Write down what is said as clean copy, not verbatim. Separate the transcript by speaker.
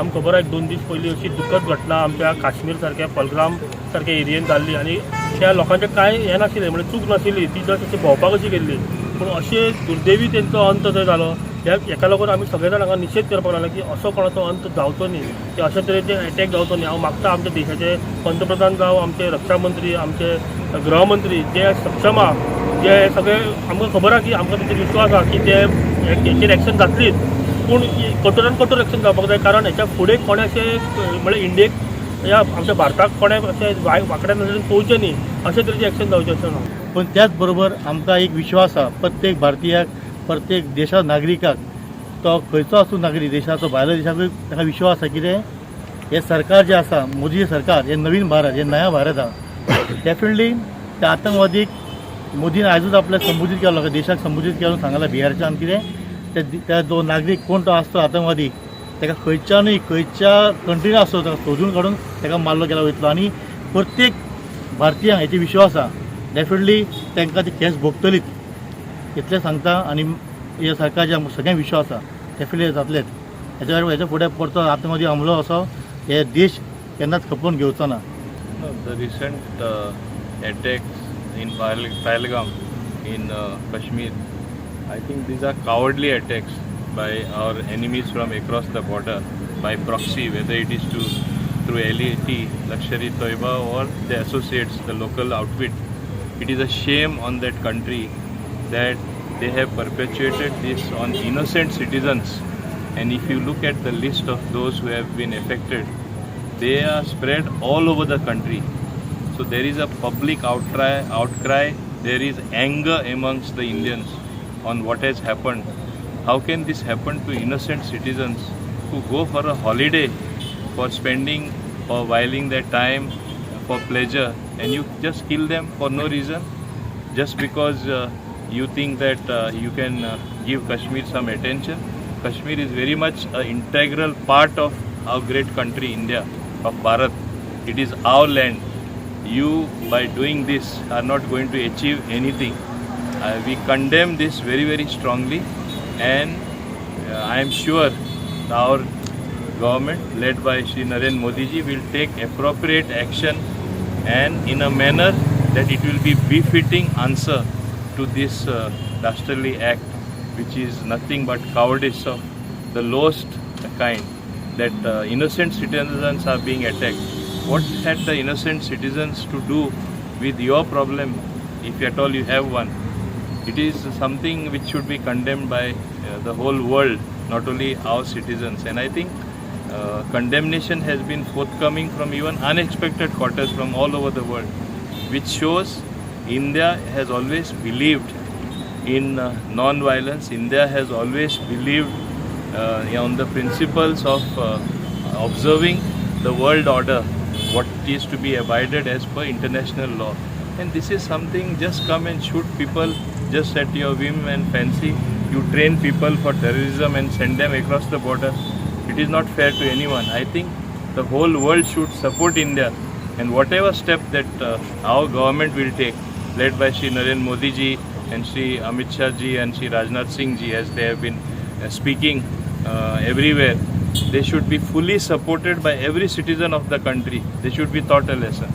Speaker 1: आमकां खबर आसा 2 दीस पयलीं अशी दुखद घटना आमच्या काश्मीर सारक्या पहलगाम सारक्या एरियेन जाल्ली आनी त्या लोकांचें कांय हें नाशिल्लें म्हणजे चूक नाशिल्ली ती जस्ट अशी भोंवपाक अशी गेल्ली पूण अशें दुर्दैवी तेंचो अंत थंय जालो हेका लागून आमी सगळे जाण हांगा निशेध करपाक लागला की असो कोणाचो अंत जावचो न्ही की अशे तरेचे एटॅक जावचो न्ही हांव मागता आमच्या देशाचे पंतप्रधान जावं आमचे रक्षा मंत्री आमचे गृहमंत्री जे सक्षम आहा जे सगळे आमकां खबर आहा की आमकां तेचेर विश्वास आहा की ते हेचेर एक्शन जातलीच पूण कठोरान कठोर एक्शन जावपाक जाय कारण हेच्या फुडें कोणें अशें म्हळ्यार इंडियेक या आमच्या भारताक कोणें अशें वाकड्या नदरेन पळोवचें न्ही अशे तरेचें एक्शन जावचें अशें ना
Speaker 2: पण त्याच बरोबर आमकां एक विश्वास आहा प्रत्येक भारतीयाक प्रत्येक देशा नागरिकाक तो खंयचो आसूं नागरीक देशाचो भायल्या देशाकूय ताका विश्वास आसा कितें हे सरकार जें आसा मोदी सरकार हे नवीन भारत हे नया भारत आहा डेफिनेटली त्या आतंकवादीक मोदीन आयजूच आपल्याक संबोधीत केलो देशाक संबोधीत केलो सांगला बिहारच्यान कितें त्या जो नागरीक कोण तो आसतो आतंकवादी ताका खंयच्या कंट्रीन आसतो ताका सोदून काडून ताका मारलो गेला वयतलो आनी प्रत्येक भारतीयांक हेचे विश्वास आहा डेफिनेटली तांकां ती केस भोगतलीच इतलें सांगता आनी हे सरकारच्या सगळ्यांक विश्वास आहा डेफिनेटली जातलेच हेच्या फुडें परतो आतंकवादी हमलो असो हे देश केन्नाच खपोवन घेवचो ना.
Speaker 3: The recent attacks in Pahalgam in Kashmir, I think these are cowardly attacks by our enemies from across the border by proxy, whether it is through LAT, Lashkar-e-Toiba or the associates, the local outfit. It is a shame on that country that they have perpetuated this on innocent citizens. And if you look at the list of those who have been affected, they are spread all over the country. So there is a public outcry, there is anger amongst the Indians on what has happened. How can this happen to innocent citizens who go for a holiday, for spending, for whiling their time, for pleasure, and you just kill them for no reason, just because you think that you can give Kashmir some attention? Kashmir is very much an integral part of our great country, India, of Bharat. It is our land. You, by doing this, are not going to achieve anything. We condemn this very, very strongly, and I am sure our government, led by Shri Narendra Modi ji, will take appropriate action and in a manner that it will be befitting answer to this dastardly act, which is nothing but cowardice of the lowest kind, that innocent citizens are being attacked. What had the innocent citizens to do with your problem, if at all you have one? It is something which should be condemned by the whole world, not only our citizens. And I think condemnation has been forthcoming from even unexpected quarters from all over the world, which shows India has always believed in non-violence. India has always believed on the principles of observing the world order, what is to be abided as per international law. And this is something, just come and shoot people just at your whim and fancy. You train people for terrorism and send them across the border. It is not fair to anyone. I think the whole world should support India, and whatever step that our government will take, led by Shri Narendra Modi ji and Shri Amit Shah ji and Shri Rajnath Singh ji, as they have been speaking everywhere, they should be fully supported by every citizen of the country. They should be taught a lesson.